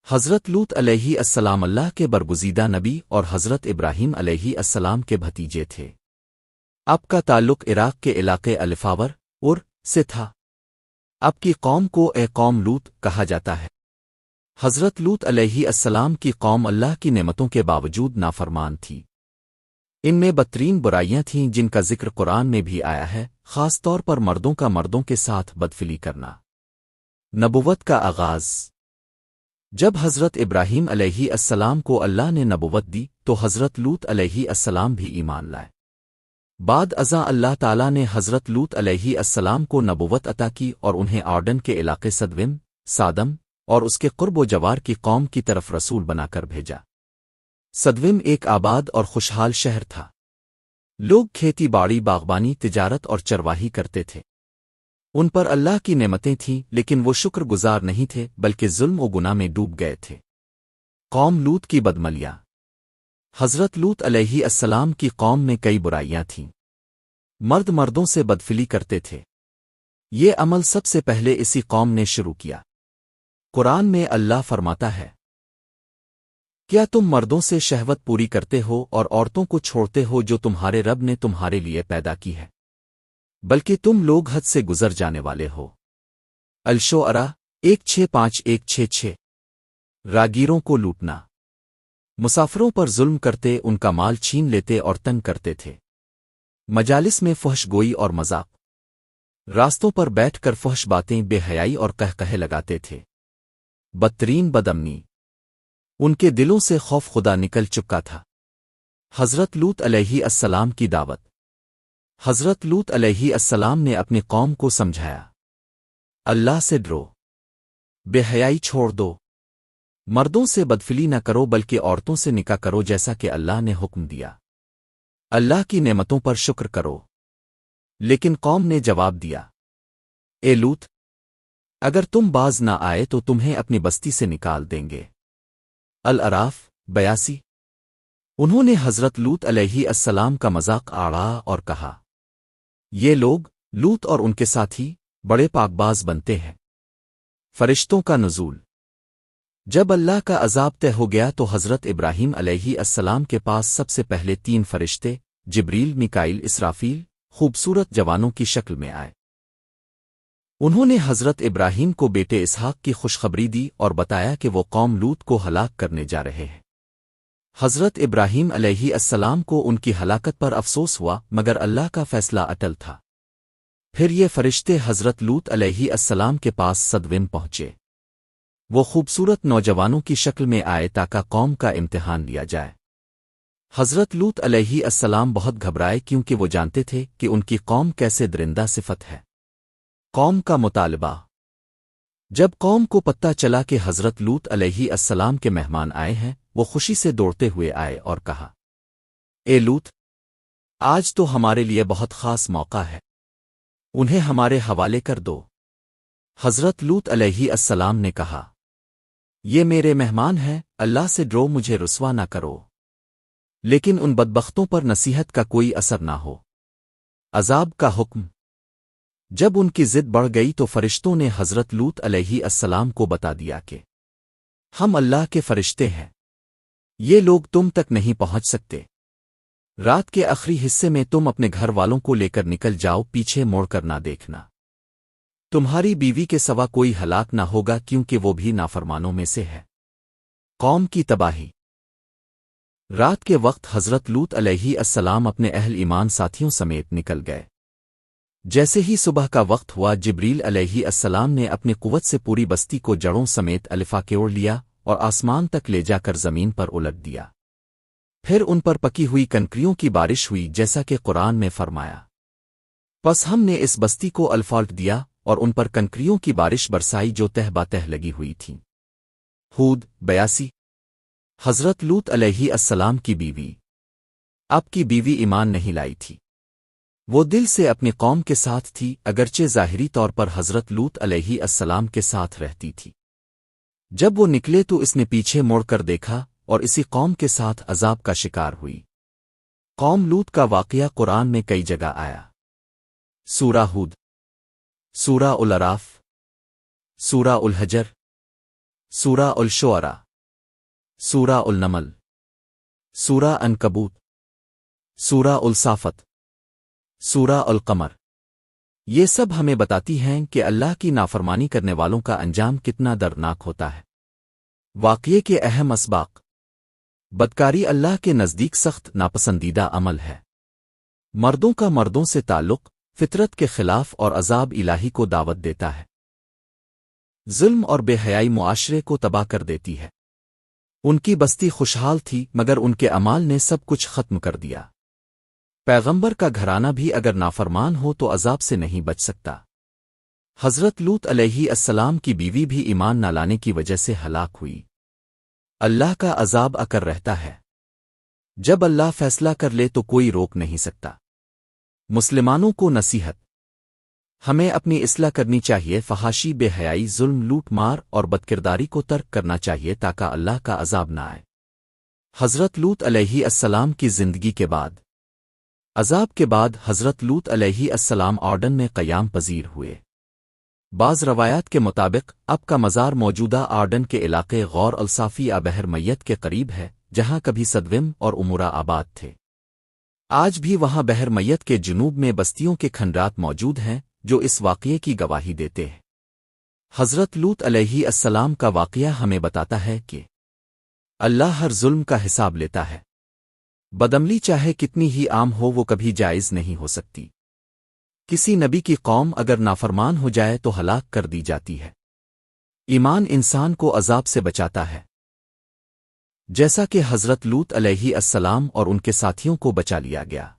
حضرت لوط علیہ السلام اللہ کے برگزیدہ نبی اور حضرت ابراہیم علیہ السلام کے بھتیجے تھے۔ آپ کا تعلق عراق کے علاقے الفاور اور سے تھا۔ آپ کی قوم کو اے قوم لوط کہا جاتا ہے۔ حضرت لوط علیہ السلام کی قوم اللہ کی نعمتوں کے باوجود نافرمان تھی۔ ان میں بدترین برائیاں تھیں جن کا ذکر قرآن میں بھی آیا ہے، خاص طور پر مردوں کا مردوں کے ساتھ بدفعلی کرنا۔ نبوت کا آغاز۔ جب حضرت ابراہیم علیہ السلام کو اللہ نے نبوت دی تو حضرت لوط علیہ السلام بھی ایمان لائے۔ بعد ازاں اللہ تعالیٰ نے حضرت لوط علیہ السلام کو نبوت عطا کی اور انہیں آرڈن کے علاقے سدوم، سادم اور اس کے قرب و جوار کی قوم کی طرف رسول بنا کر بھیجا۔ سدوم ایک آباد اور خوشحال شہر تھا۔ لوگ کھیتی باڑی، باغبانی، تجارت اور چرواہی کرتے تھے۔ ان پر اللہ کی نعمتیں تھیں لیکن وہ شکر گزار نہیں تھے بلکہ ظلم و گناہ میں ڈوب گئے تھے۔ قوم لوط کی بدملیاں۔ حضرت لوط علیہ السلام کی قوم میں کئی برائیاں تھیں۔ مرد مردوں سے بدفعلی کرتے تھے۔ یہ عمل سب سے پہلے اسی قوم نے شروع کیا۔ قرآن میں اللہ فرماتا ہے، کیا تم مردوں سے شہوت پوری کرتے ہو اور عورتوں کو چھوڑتے ہو جو تمہارے رب نے تمہارے لیے پیدا کی ہے؟ بلکہ تم لوگ حد سے گزر جانے والے ہو۔ الشعراء 165-166۔ راگیروں کو لوٹنا۔ مسافروں پر ظلم کرتے، ان کا مال چھین لیتے اور تنگ کرتے تھے۔ مجالس میں فحش گوئی اور مذاق۔ راستوں پر بیٹھ کر فحش باتیں، بے حیائی اور قہقہے لگاتے تھے۔ بدترین بدامنی۔ ان کے دلوں سے خوف خدا نکل چکا تھا۔ حضرت لوط علیہ السلام کی دعوت۔ حضرت لوط علیہ السلام نے اپنی قوم کو سمجھایا، اللہ سے ڈرو، بے حیائی چھوڑ دو، مردوں سے بدفعلی نہ کرو بلکہ عورتوں سے نکاح کرو جیسا کہ اللہ نے حکم دیا۔ اللہ کی نعمتوں پر شکر کرو۔ لیکن قوم نے جواب دیا، اے لوط، اگر تم باز نہ آئے تو تمہیں اپنی بستی سے نکال دیں گے۔ الاعراف 82۔ انہوں نے حضرت لوط علیہ السلام کا مذاق اڑایا اور کہا، یہ لوگ لوط اور ان کے ساتھی بڑے پاک باز بنتے ہیں۔ فرشتوں کا نزول۔ جب اللہ کا عذاب طے ہو گیا تو حضرت ابراہیم علیہ السلام کے پاس سب سے پہلے 3 فرشتے جبریل، میکائیل، اسرافیل خوبصورت جوانوں کی شکل میں آئے۔ انہوں نے حضرت ابراہیم کو بیٹے اسحاق کی خوشخبری دی اور بتایا کہ وہ قوم لوط کو ہلاک کرنے جا رہے ہیں۔ حضرت ابراہیم علیہ السلام کو ان کی ہلاکت پر افسوس ہوا مگر اللہ کا فیصلہ اٹل تھا۔ پھر یہ فرشتے حضرت لوط علیہ السلام کے پاس سدوم پہنچے۔ وہ خوبصورت نوجوانوں کی شکل میں آئے تاکہ قوم کا امتحان لیا جائے۔ حضرت لوط علیہ السلام بہت گھبرائے کیونکہ وہ جانتے تھے کہ ان کی قوم کیسے درندہ صفت ہے۔ قوم کا مطالبہ۔ جب قوم کو پتہ چلا کہ حضرت لوط علیہ السلام کے مہمان آئے ہیں، وہ خوشی سے دوڑتے ہوئے آئے اور کہا، اے لوط، آج تو ہمارے لیے بہت خاص موقع ہے، انہیں ہمارے حوالے کر دو۔ حضرت لوط علیہ السلام نے کہا، یہ میرے مہمان ہیں، اللہ سے ڈرو، مجھے رسوا نہ کرو۔ لیکن ان بدبختوں پر نصیحت کا کوئی اثر نہ ہو۔ عذاب کا حکم۔ جب ان کی ضد بڑھ گئی تو فرشتوں نے حضرت لوط علیہ السلام کو بتا دیا کہ ہم اللہ کے فرشتے ہیں، یہ لوگ تم تک نہیں پہنچ سکتے۔ رات کے آخری حصے میں تم اپنے گھر والوں کو لے کر نکل جاؤ، پیچھے موڑ کر نہ دیکھنا۔ تمہاری بیوی کے سوا کوئی ہلاک نہ ہوگا کیونکہ وہ بھی نافرمانوں میں سے ہے۔ قوم کی تباہی۔ رات کے وقت حضرت لوط علیہ السلام اپنے اہل ایمان ساتھیوں سمیت نکل گئے۔ جیسے ہی صبح کا وقت ہوا، جبریل علیہ السلام نے اپنی قوت سے پوری بستی کو جڑوں سمیت الفا کیوڑ لیا اور آسمان تک لے جا کر زمین پر الٹ دیا۔ پھر ان پر پکی ہوئی کنکریوں کی بارش ہوئی جیسا کہ قرآن میں فرمایا۔ پس ہم نے اس بستی کو الفالٹ دیا اور ان پر کنکریوں کی بارش برسائی جو تہ باتہ لگی ہوئی تھیں۔ ہود 82۔ حضرت لوط علیہ السلام کی بیوی۔ آپ کی بیوی ایمان نہیں لائی تھی۔ وہ دل سے اپنی قوم کے ساتھ تھی اگرچہ ظاہری طور پر حضرت لوط علیہ السلام کے ساتھ رہتی تھی۔ جب وہ نکلے تو اس نے پیچھے موڑ کر دیکھا اور اسی قوم کے ساتھ عذاب کا شکار ہوئی۔ قوم لوط کا واقعہ قرآن میں کئی جگہ آیا۔ سورہ ہود، سورہ الاعراف، سورہ الحجر، سورہ الشعراء، سورہ النمل، سورہ عنکبوت، سورہ الصافت، سورہ القمر۔ یہ سب ہمیں بتاتی ہیں کہ اللہ کی نافرمانی کرنے والوں کا انجام کتنا دردناک ہوتا ہے۔ واقعے کے اہم اسباق: بدکاری اللہ کے نزدیک سخت ناپسندیدہ عمل ہے۔ مردوں کا مردوں سے تعلق فطرت کے خلاف اور عذاب الہی کو دعوت دیتا ہے۔ ظلم اور بے حیائی معاشرے کو تباہ کر دیتی ہے۔ ان کی بستی خوشحال تھی مگر ان کے اعمال نے سب کچھ ختم کر دیا۔ پیغمبر کا گھرانہ بھی اگر نافرمان ہو تو عذاب سے نہیں بچ سکتا۔ حضرت لوط علیہ السلام کی بیوی بھی ایمان نہ لانے کی وجہ سے ہلاک ہوئی۔ اللہ کا عذاب آ کر رہتا ہے۔ جب اللہ فیصلہ کر لے تو کوئی روک نہیں سکتا۔ مسلمانوں کو نصیحت: ہمیں اپنی اصلاح کرنی چاہیے، فحاشی، بے حیائی، ظلم، لوٹ مار اور بدکرداری کو ترک کرنا چاہیے تاکہ اللہ کا عذاب نہ آئے۔ حضرت لوط علیہ السلام کی زندگی کے بعد: عذاب کے بعد حضرت لوط علیہ السلام آرڈن میں قیام پذیر ہوئے۔ بعض روایات کے مطابق اب کا مزار موجودہ آرڈن کے علاقے غور الصافی بحر میت کے قریب ہے، جہاں کبھی صدوم اور عمورہ آباد تھے۔ آج بھی وہاں بحر میت کے جنوب میں بستیوں کے کھنڈرات موجود ہیں جو اس واقعے کی گواہی دیتے ہیں۔ حضرت لوط علیہ السلام کا واقعہ ہمیں بتاتا ہے کہ اللہ ہر ظلم کا حساب لیتا ہے۔ بدعملی چاہے کتنی ہی عام ہو وہ کبھی جائز نہیں ہو سکتی۔ کسی نبی کی قوم اگر نافرمان ہو جائے تو ہلاک کر دی جاتی ہے۔ ایمان انسان کو عذاب سے بچاتا ہے، جیسا کہ حضرت لوط علیہ السلام اور ان کے ساتھیوں کو بچا لیا گیا۔